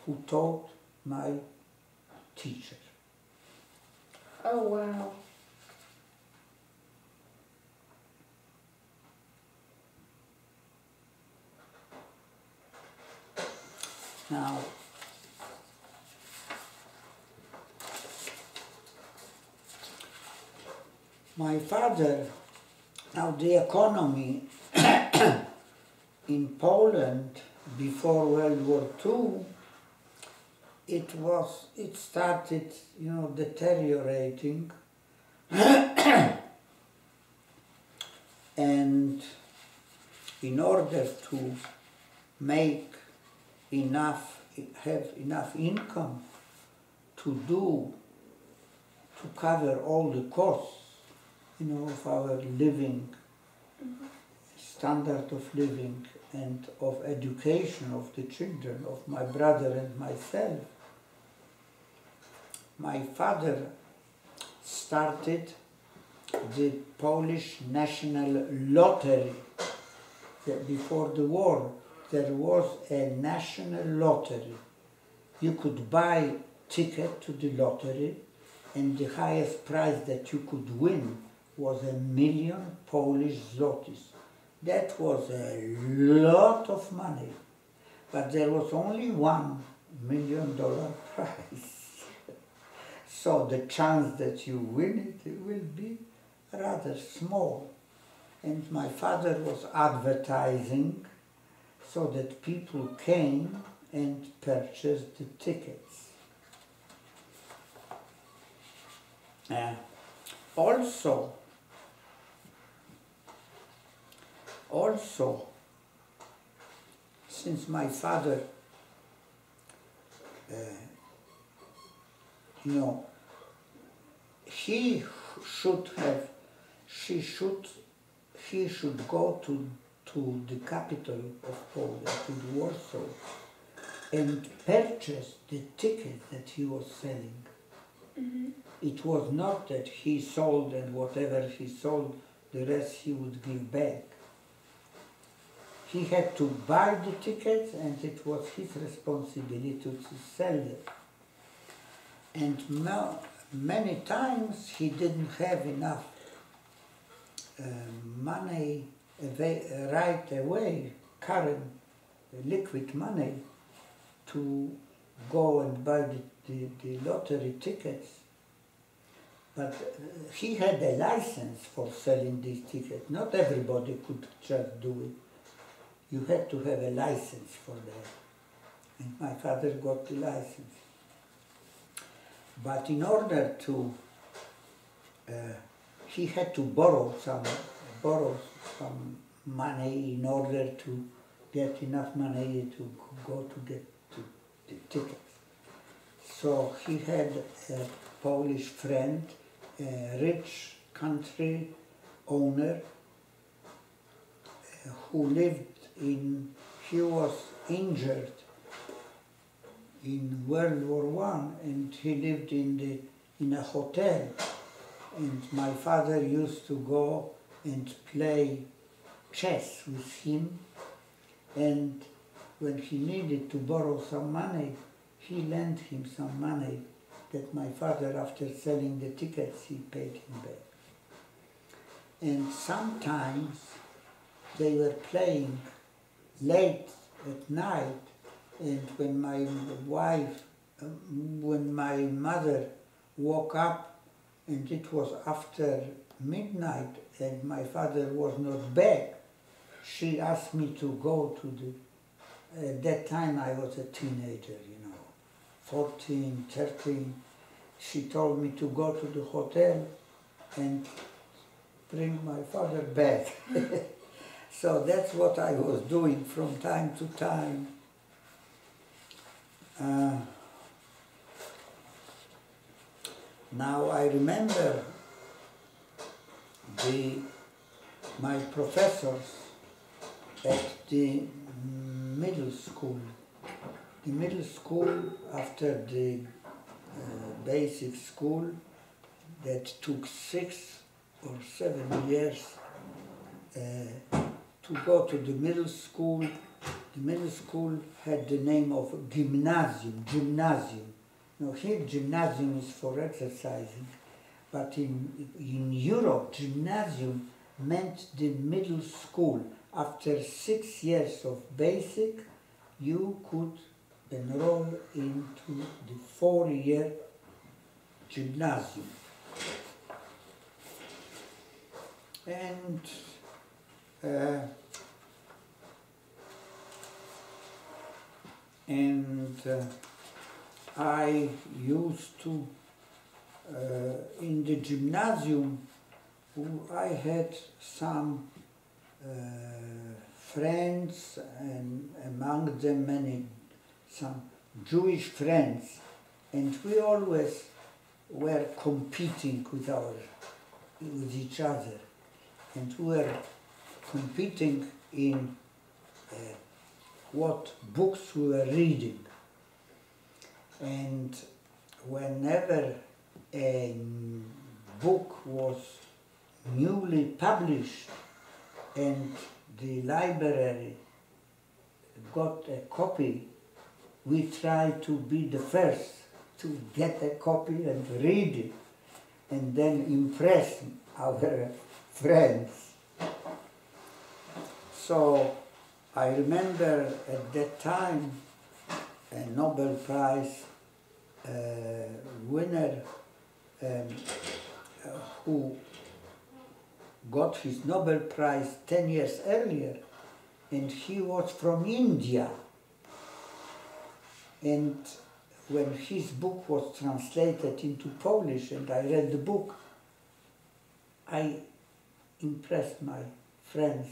who taught my teacher. Oh, wow. Now, my father, now the economy in Poland before World War II, it started, deteriorating. And in order to have enough income to cover all the costs, of our living, standard of living and of education of the children, of my brother and myself, my father started the Polish National Lottery. Before the war, there was a national lottery. You could buy ticket to the lottery, and the highest prize that you could win was 1,000,000 Polish zlotys. That was a lot of money, but there was only $1,000,000 prize. So the chance that you win it will be rather small. And my father was advertising so that people came and purchased the tickets. Also, since my father, he should go to the capital of Poland, to Warsaw, and purchase the ticket that he was selling. Mm-hmm. It was not that he sold and whatever he sold, the rest he would give back. He had to buy the tickets and it was his responsibility to sell them. And many times he didn't have enough money right away, current liquid money, to go and buy the lottery tickets. But he had a license for selling these tickets. Not everybody could just do it. You had to have a license for that. And my father got the license. But in order to, he had to borrow some money in order to get enough money to go to get to the tickets. So he had a Polish friend, a rich country owner, who he was injured in World War I, and he lived in a hotel. And my father used to go and play chess with him, and when he needed to borrow some money, he lent him some money that my father, after selling the tickets, he paid him back. And sometimes they were playing late at night, and when my mother woke up and it was after midnight and my father was not back, she asked me to go to at that time I was a teenager, 14, 13. She told me to go to the hotel and bring my father back. So that's what I was doing from time to time. Now I remember my professors at the middle school. The middle school, after the basic school, that took 6 or 7 years to go to the middle school, The middle school had the name of gymnasium. Now here gymnasium is for exercising, but in Europe gymnasium meant the middle school. After 6 years of basic, you could enroll into the 4-year gymnasium. And I used to, in the gymnasium, I had some friends, and among them some Jewish friends, and we always were competing with each other, and we were competing in what books we were reading. And whenever a book was newly published and the library got a copy, we tried to be the first to get a copy and read it, and then impress our friends. So I remember at that time a Nobel Prize winner who got his Nobel Prize 10 years earlier, and he was from India. And when his book was translated into Polish and I read the book, I impressed my friends,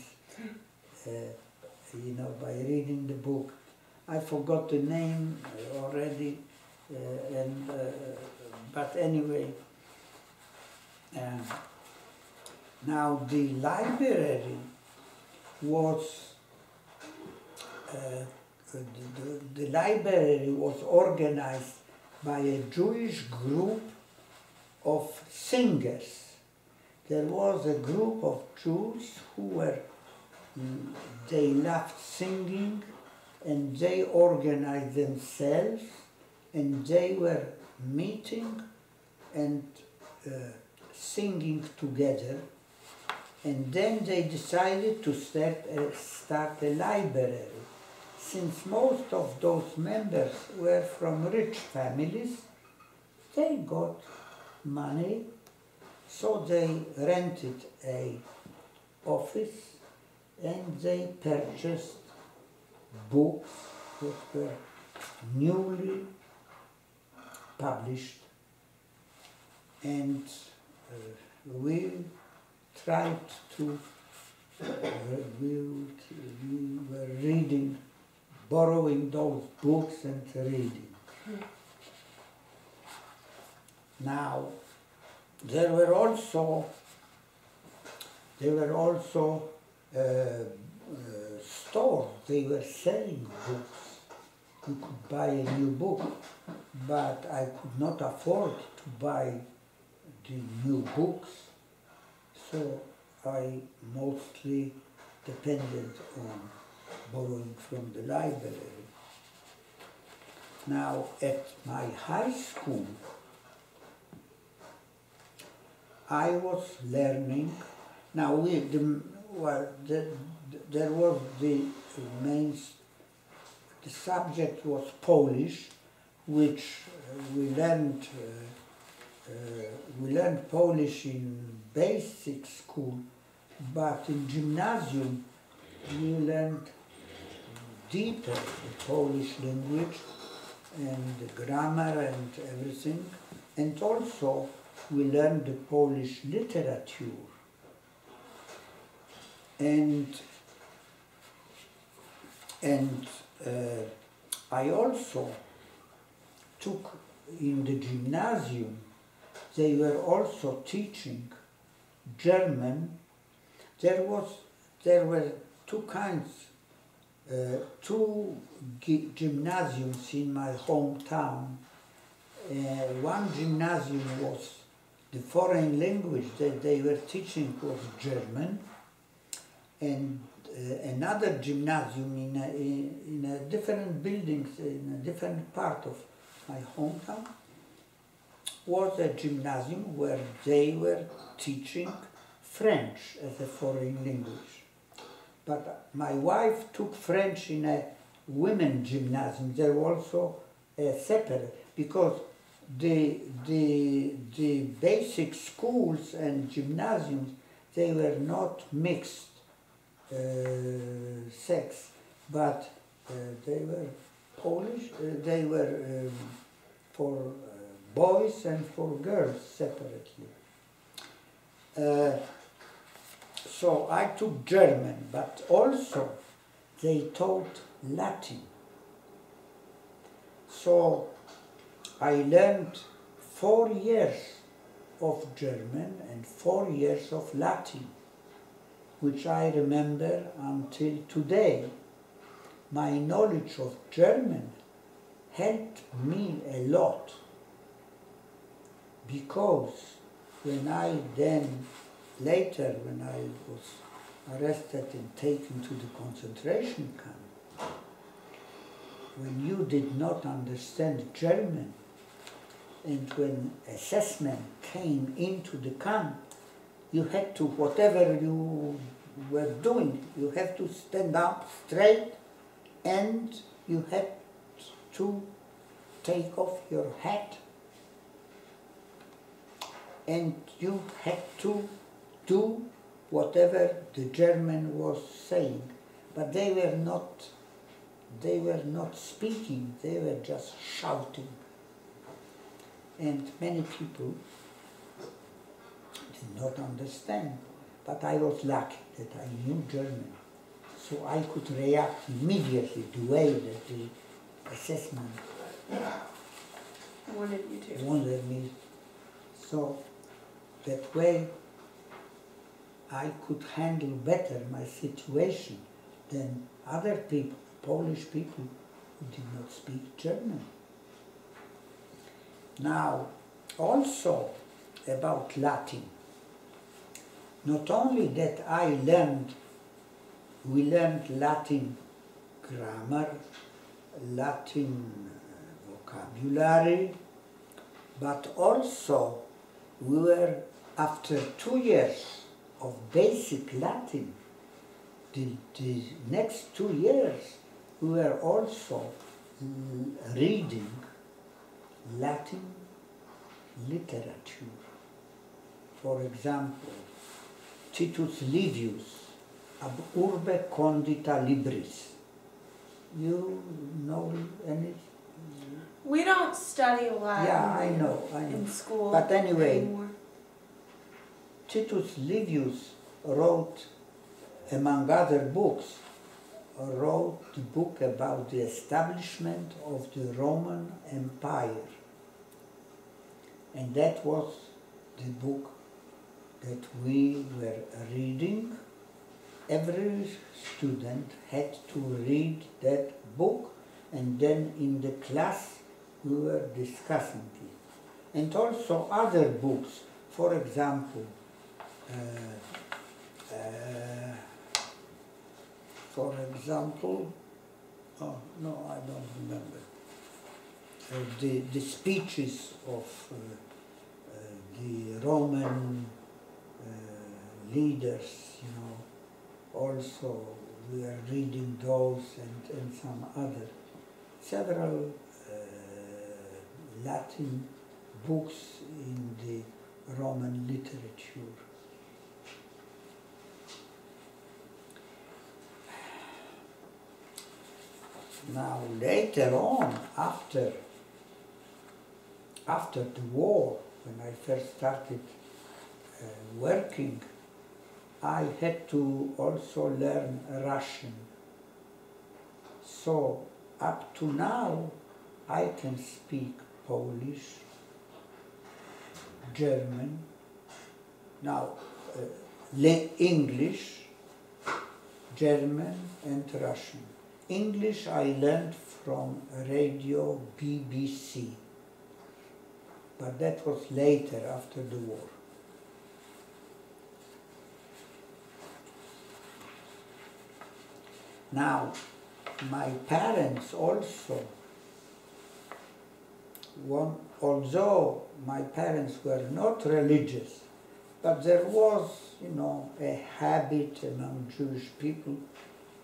by reading the book. I forgot the name already, but anyway, now the library was the library was organized by a Jewish group of singers. There was a group of Jews who they loved singing, and they organized themselves, and they were meeting and singing together, and then they decided to start a library. Since most of those members were from rich families, they got money, so they rented an office and they purchased books that were newly published, and we tried to, we were reading, borrowing those books and reading. Now, there were also stores. They were selling books. You could buy a new book, but I could not afford to buy the new books, so I mostly depended on borrowing from the library. Now, at my high school, I was learning. Now, there was the subject was Polish, which we learned Polish in basic school, but in gymnasium we learned deeper the Polish language and the grammar and everything, and also we learned the Polish literature. And I also took in the gymnasium, they were also teaching German. There were two kinds, two gymnasiums in my hometown. One gymnasium was the foreign language that they were teaching was German, and another gymnasium in a different buildings, in a different part of my hometown, was a gymnasium where they were teaching French as a foreign language. But my wife took French in a women gymnasium. There was also a separate, because the basic schools and gymnasiums, they were not mixed sex, but they were Polish, they were for boys and for girls separately. So I took German, but also they taught Latin. So I learned 4 years of German and 4 years of Latin, which I remember until today. My knowledge of German helped me a lot, because when I then, later when I was arrested and taken to the concentration camp, when you did not understand German, and when assessment came into the camp, you had to, whatever you were doing, you have to stand up straight, and you had to take off your hat, and you had to do whatever the German was saying. But they were not speaking, they were just shouting. And many people did not understand. But I was lucky that I knew German, so I could react immediately the way that the assessment wanted me. So that way I could handle better my situation than other people, Polish people who did not speak German. Now, also about Latin. Not only that we learned Latin grammar, Latin vocabulary, but also we were, after 2 years of basic Latin, the next 2 years, we were also reading Latin literature. For example, Titus Livius, Ab Urbe Condita Libris. You know any? We don't study Latin. Yeah, I know. In school. But anyway, anymore. Titus Livius wrote, among other books, wrote the book about the establishment of the Roman Empire. And that was the book that we were reading. Every student had to read that book, and then in the class we were discussing it. And also other books, for example, oh no, I don't remember, the speeches of the Roman leaders, you know. Also we are reading those and some other, several Latin books in the Roman literature. Now later on, after the war, when I first started working, I had to also learn Russian. So up to now I can speak Polish, German, now English, German and Russian. English I learned from radio BBC, but that was later, after the war. Now, my parents also, although my parents were not religious, but there was, a habit among Jewish people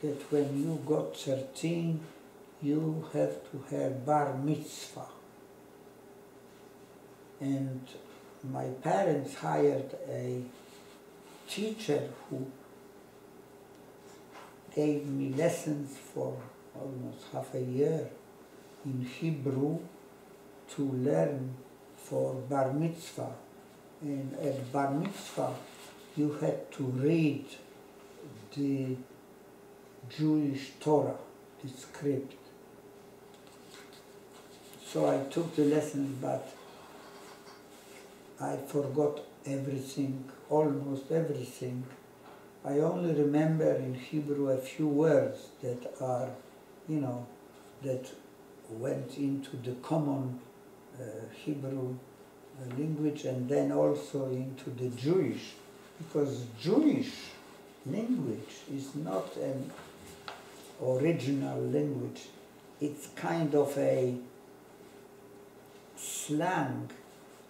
that when you got 13, you have to have bar mitzvah. And my parents hired a teacher who gave me lessons for almost half a year in Hebrew to learn for bar mitzvah. And at bar mitzvah, you had to read the Jewish Torah, the script. So I took the lessons, but I forgot everything, almost everything. I only remember in Hebrew a few words that are, that went into the common Hebrew language and then also into the Jewish, because Jewish language is not an original language. It's kind of a slang,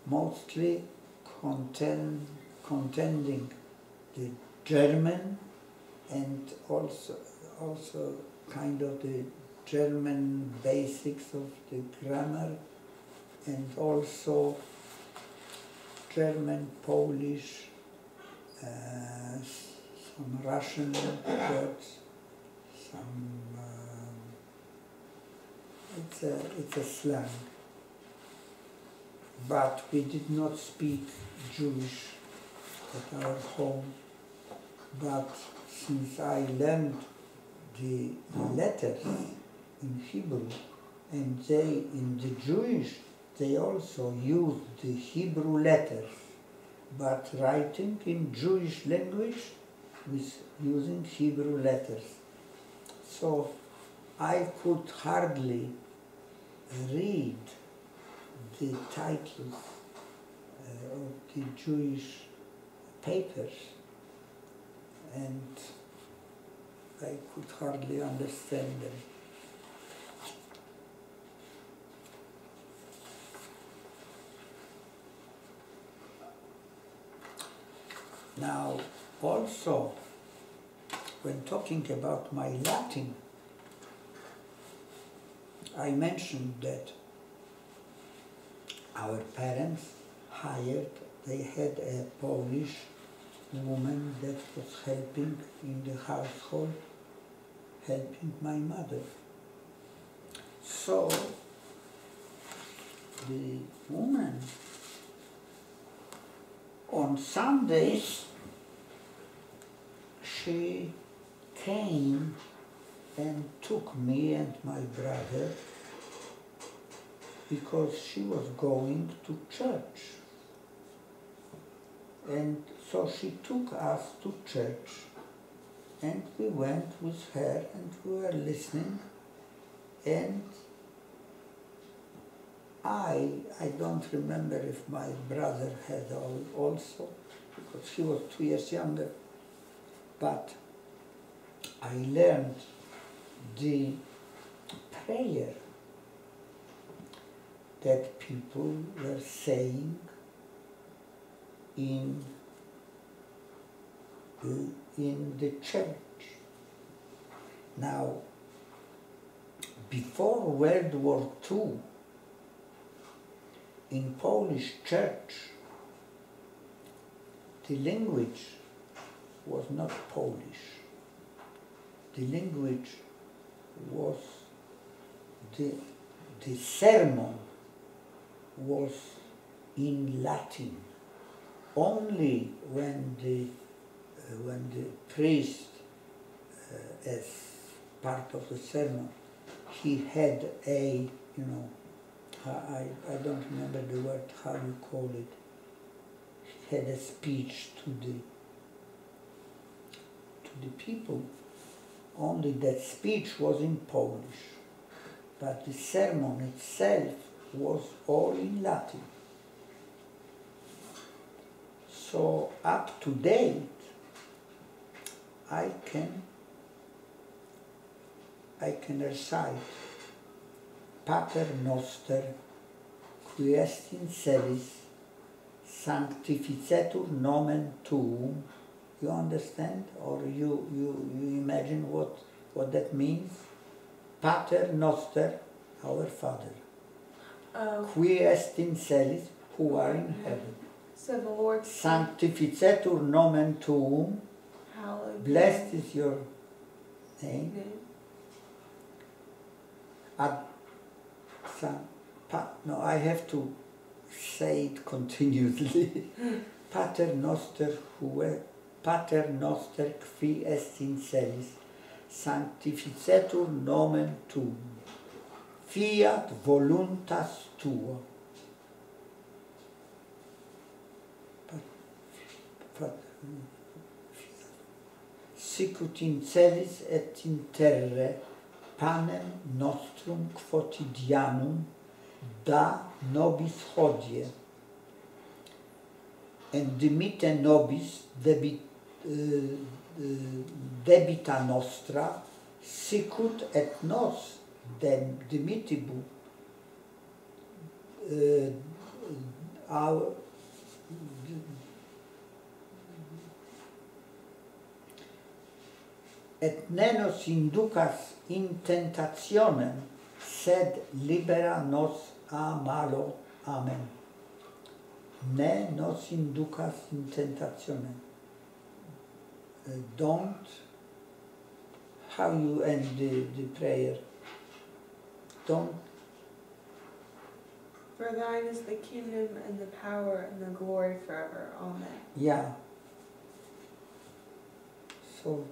mostly containing the German and also kind of the German basics of the grammar, and also German, Polish, some Russian words, some. It's a slang. But we did not speak Jewish at our home. But since I learned the letters in Hebrew, and in the Jewish, they also used the Hebrew letters, but writing in Jewish language with using Hebrew letters. So I could hardly read the titles of the Jewish papers, and I could hardly understand them. Now, also, when talking about my Latin, I mentioned that our parents they had a Polish woman that was helping in the household, helping my mother. So, the woman on Sundays, she came and took me and my brother because she was going to church. And so she took us to church, and we went with her and we were listening. And I don't remember if my brother had also, because he was 2 years younger, but I learned the prayer that people were saying in the church. Now, before World War II, in Polish church, the language was not Polish. The language was, the sermon was in Latin. Only when the priest, as part of the sermon, he had a, I don't remember the word, how you call it. He had a speech to the people. Only that speech was in Polish, but the sermon itself was all in Latin. So up to date, I can I can recite Pater Noster, qui est in celis, sanctificetur nomen tuum. You understand? Or you imagine what that means? Pater Noster, our Father. Qui est in celis, who are in heaven. So the Lord Sanctificetur nomen tuum. hallowed Blessed is your name. No, I have to say it continuously. Pater Noster, Pater Noster, qui est in celis, sanctificetur nomen tuum. Fiat voluntas tua. Sicut in celis et in terre, panem nostrum quotidianum da nobis hodie, et dimitte nobis debita nostra, sicut et nos dimittibu our et ne nos inducas in tentationem, sed libera nos a malo. Amen. Ne nos inducas in tentationem. Don't. How you end the prayer? Don't. For thine is the kingdom and the power and the glory forever. Amen. Yeah. So